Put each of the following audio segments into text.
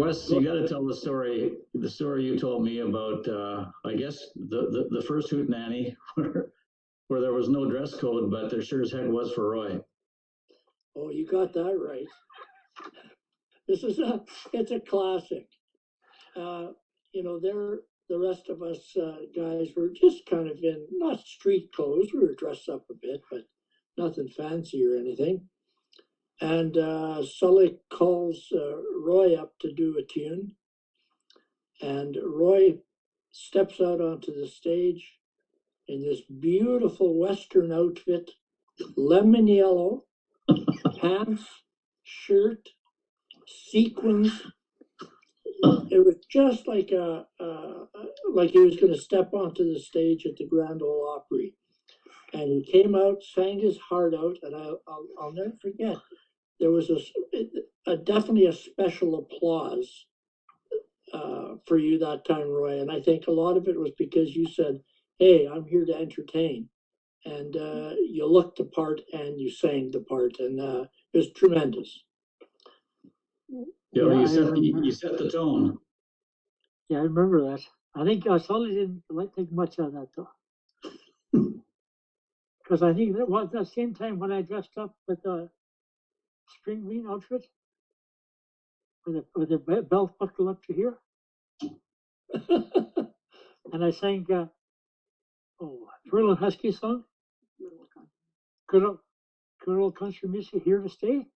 Wes, you got to tell the story you told me about, I guess, the first hootenanny where there was no dress code, but there sure as heck was for Roy. Oh, you got that right. It's a classic. You know, the rest of us guys were just kind of in, not street clothes, we were dressed up a bit, but nothing fancy or anything. And Sully calls Roy up to do a tune. And Roy steps out onto the stage in this beautiful Western outfit, lemon yellow, pants, shirt, sequins. It was just like like he was going to step onto the stage at the Grand Ole Opry. And he came out, sang his heart out, and I'll never forget. There was definitely a special applause for you that time, Roy. And I think a lot of it was because you said, "Hey, I'm here to entertain," and you looked the part and you sang the part, and it was tremendous. Yeah, you set the tone. Yeah, I remember that. I think Sully didn't think much of that though, because I think that was the same time when I dressed up with the string green outfit with the belt buckle up to here, and I sang Furlong Husky song, good old country music, here to stay.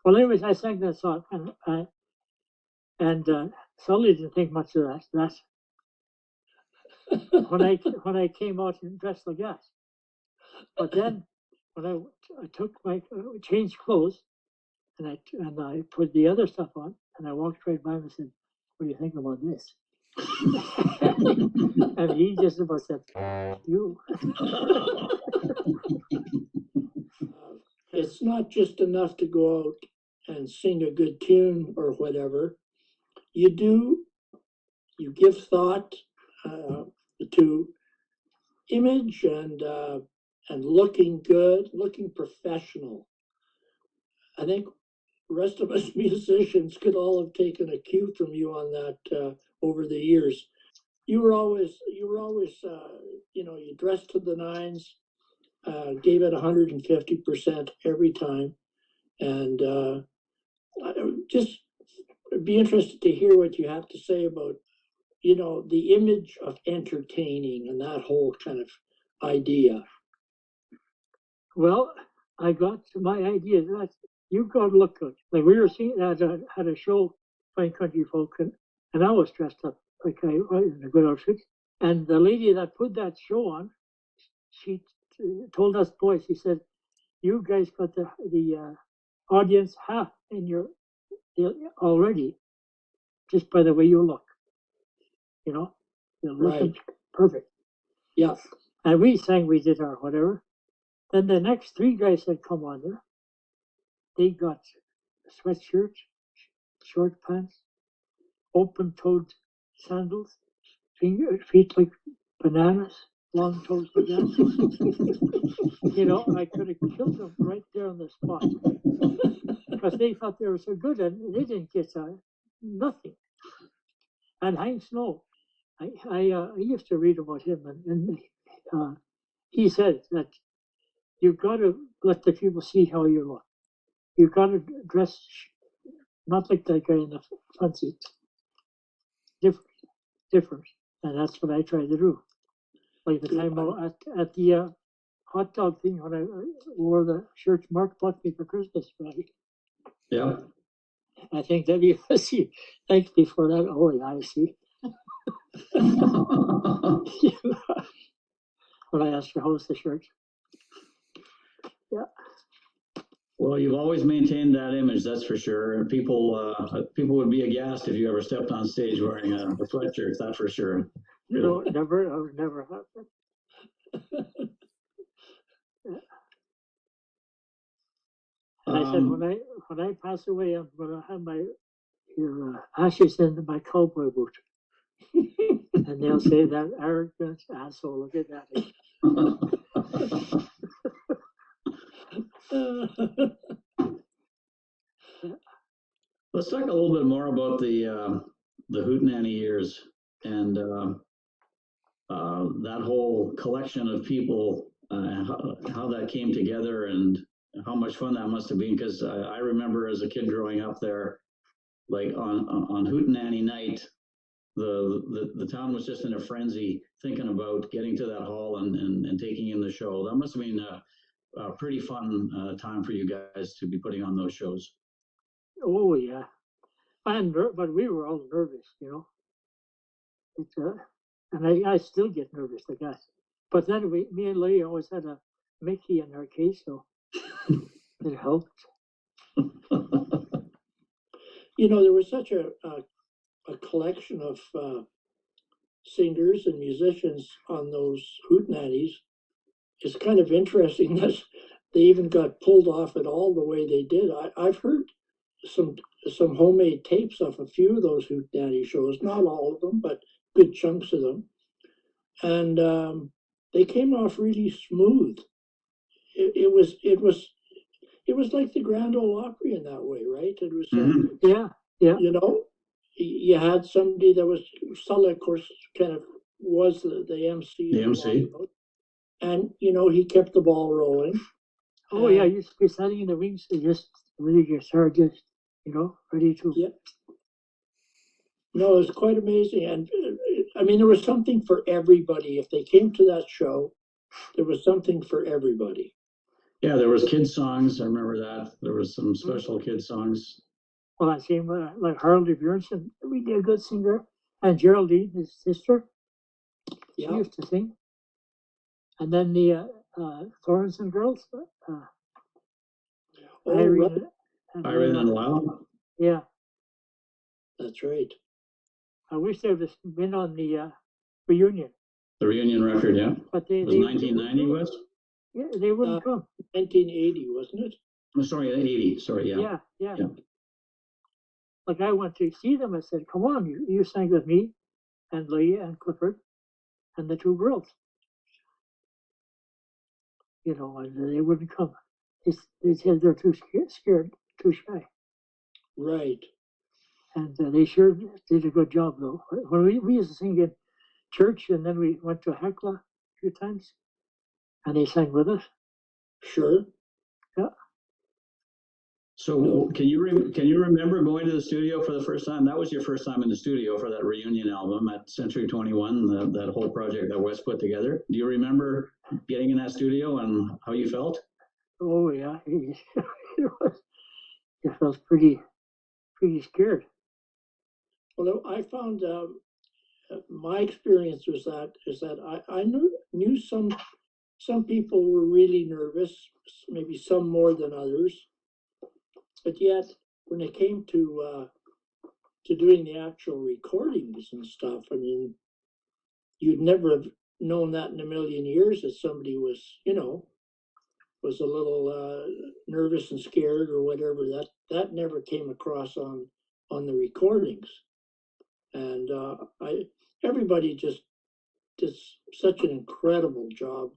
Well, anyways, I sang that song, and Sully didn't think much of that. When I came out and dressed like that, but then when I took my changed clothes and I put the other stuff on and I walked right by him and said, "What do you think about this?" And he just about said, "You." It's not just enough to go out and sing a good tune or whatever. You give thought to image and looking good, looking professional. I think the rest of us musicians could all have taken a cue from you on that over the years. You were always, you know, you dressed to the nines, gave it 150% every time, and just be interested to hear what you have to say about, you know, the image of entertaining and that whole kind of idea. Well, I got my idea that you got to look good. Like we were seeing had a show, Fine Country Folk, and I was dressed up like in a good outfit. And the lady that put that show on, she told us boys, she said, "You guys got the audience half in your already, just by the way you look. You know, you're looking perfect." Yeah. And we sang, we did our whatever. Then the next three guys that come on there, they got sweatshirts, short pants, open-toed sandals, feet like bananas, long toes like that. You know, I could have killed them right there on the spot because they thought they were so good and they didn't get nothing. And Hank Snow, I used to read about him, and he said that you've got to let the people see how you look. You've got to dress not like that guy in the front seat. Different. And that's what I try to do. Like the time at the hot dog thing when I wore the shirt Mark bought me for Christmas. Right? Yeah. I think that you see, thanks me for that. Oh, yeah, I see. When I asked her, how's the shirt? Yeah. Well, you've always maintained that image, that's for sure. And people would be aghast if you ever stepped on stage wearing a sweatshirt, that's for sure. No, never, I would never happen. And I said, when I pass away, I'm going to have your ashes in my cowboy boot. And they'll say, that arrogant asshole, look at that. let's talk a little bit more about the Hootenanny years and that whole collection of people, how that came together and how much fun that must have been. Because I remember as a kid growing up there, like on Hootenanny night, the town was just in a frenzy thinking about getting to that hall and taking in the show. That must have been a pretty fun time for you guys to be putting on those shows. Oh yeah, but we were all nervous, you know. It's and I still get nervous, I guess. But then me and Leah always had a Mickey in our case, so it helped. You know, there was such a collection of singers and musicians on those Hootenannies. It's kind of interesting that they even got pulled off it all the way they did. I've heard some homemade tapes of a few of those Hootenanny shows, not all of them, but good chunks of them. And they came off really smooth. It was like the Grand Ole Opry in that way, right? It was, Yeah. you know, you had somebody that was, Sulla, of course, kind of was the MC. The MC. And, you know, he kept the ball rolling. Oh yeah, you used to be standing in the wings and just really your guitar just, you know, ready to. Yeah. No, it was quite amazing. And I mean, there was something for everybody. If they came to that show, there was something for everybody. Yeah, there was kids songs. I remember that. There was some special kids songs. Well, I seen like Harley Bjornson, really a good singer, and Geraldine, his sister, she used to sing. And then the Thornton girls, Irene and Lyle. Yeah, that's right. I wish they would have been on the reunion. The reunion record, yeah. But it was 1990, West? Yeah, they wouldn't come. 1980, wasn't it? Oh, sorry, 80. Sorry, yeah. Yeah. Like I went to see them. I said, "Come on, you sang with me, and Leah and Clifford, and the two girls." You know, and they wouldn't come. They said they're too scared, too shy. Right. And they sure did a good job, though. When we used to sing in church, and then we went to Hecla a few times, and they sang with us. Sure. Yeah. So can you remember going to the studio for the first time? That was your first time in the studio for that reunion album at Century 21, that whole project that Wes put together. Do you remember getting in that studio and how you felt? Oh yeah, it felt pretty scared. Well, I found my experience was that I knew some people were really nervous, maybe some more than others. But yet, when it came to doing the actual recordings and stuff, I mean, you'd never have known that in a million years that somebody was, you know, was a little nervous and scared or whatever. That never came across on the recordings, and everybody just did such an incredible job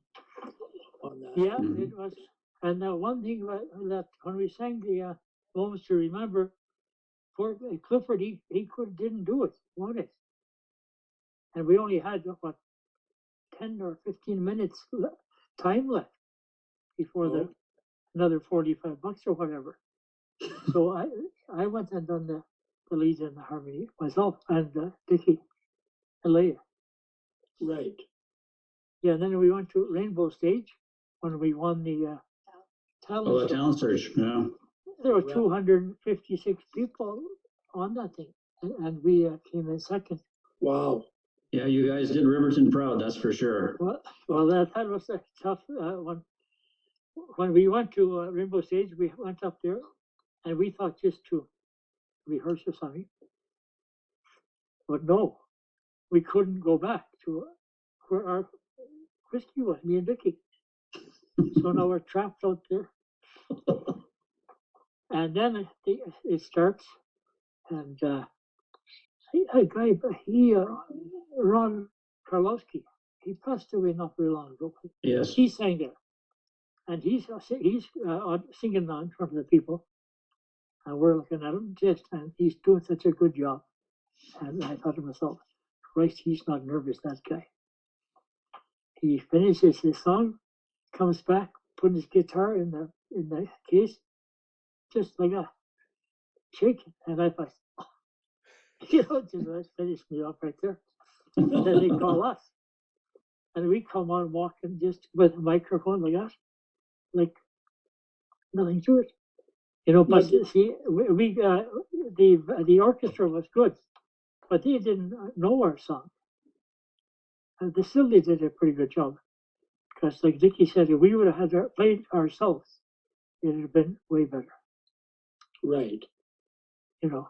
on that. Yeah, it was. And one thing that when we sang the Moments to Remember, for Clifford, he didn't do it, wanted. And we only had, 10 or 15 minutes time left before another $45 or whatever. So I went and done the lead and the harmony myself, and Dickie and Leah. Right. Yeah, and then we went to Rainbow Stage when we won the talent. The talent search, yeah. There were 256 people on that thing, and we came in second. Wow. Yeah, you guys did Riverton proud, that's for sure. Well, that was a tough one. When we went to Rainbow Stage, we went up there, and we thought just to rehearse or something. But no, we couldn't go back to where our whiskey was, me and Dickie. So now we're trapped out there. And then it starts, and a guy, Ron Karlowski, he passed away not very long ago. Yes. He sang there, and he's singing now in front of the people. And we're looking at him just, and he's doing such a good job. And I thought to myself, Christ, he's not nervous, that guy. He finishes his song, comes back, putting his guitar in the case, just like a shaking. And I thought, you know, just finished me off right there. And then they call us. And we come on walking just with a microphone like that, like nothing to it. You know, but see, the orchestra was good, but they didn't know our song. And they still did a pretty good job. Because like Dickie said, if we would have had played ourselves, it would have been way better. Right. You know.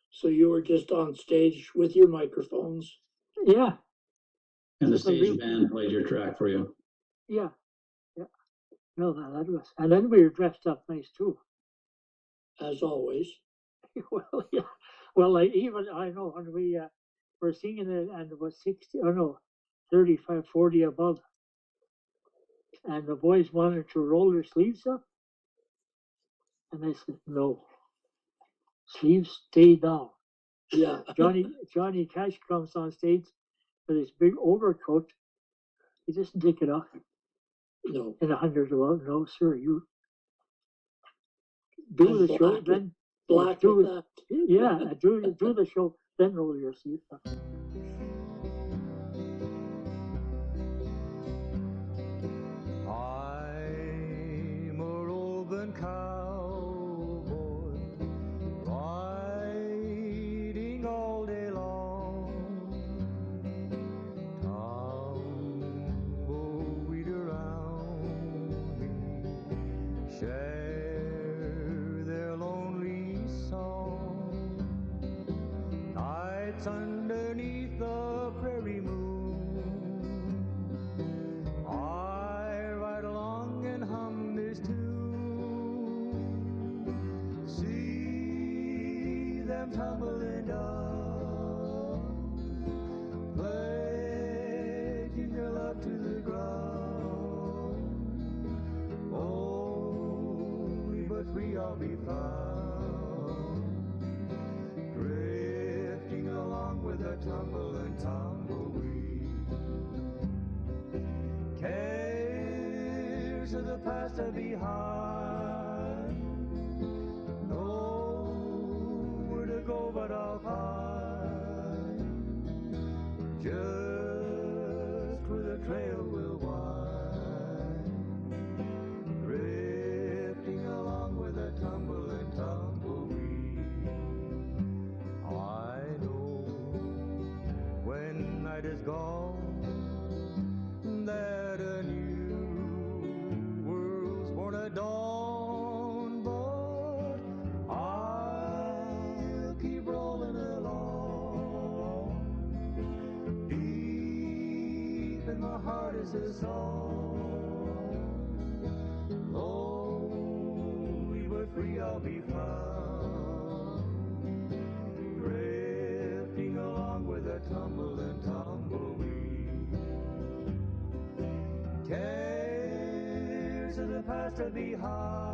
So you were just on stage with your microphones? Yeah. And the stage band played your track for you? Yeah. Yeah. No, that was. And then we were dressed up nice too. As always. Well, yeah. Well, I know when we were singing it and it was 35, 40 above. And the boys wanted to roll their sleeves up. And I said, no. Sleeves stay down. Yeah. Johnny Cash comes on stage with his big overcoat. He doesn't take it off. No. In 100 above. No, sir. You do the show, then black do that. Yeah, do the show, then roll your sleeves up. I'm a roving cowboy, riding all day long. Tumbleweed around me, share their lonely song. Nights underneath the prairie moon, I ride along and hum this tune. See them tumbling down, pledging their love to the ground. Only but free I'll be found, drifting along with a tumble and tumbleweed. Cares of the past are behind, nowhere to go but I'll find just where the trail will wind, drifting along with a tumble and tumbleweed. I know when night is gone that a new world's born at dawn, but I'll keep rolling along. Deep in my heart is a song, lonely but free I'll be found, drifting along with a tumble and tumbleweed. Cares of the past are behind,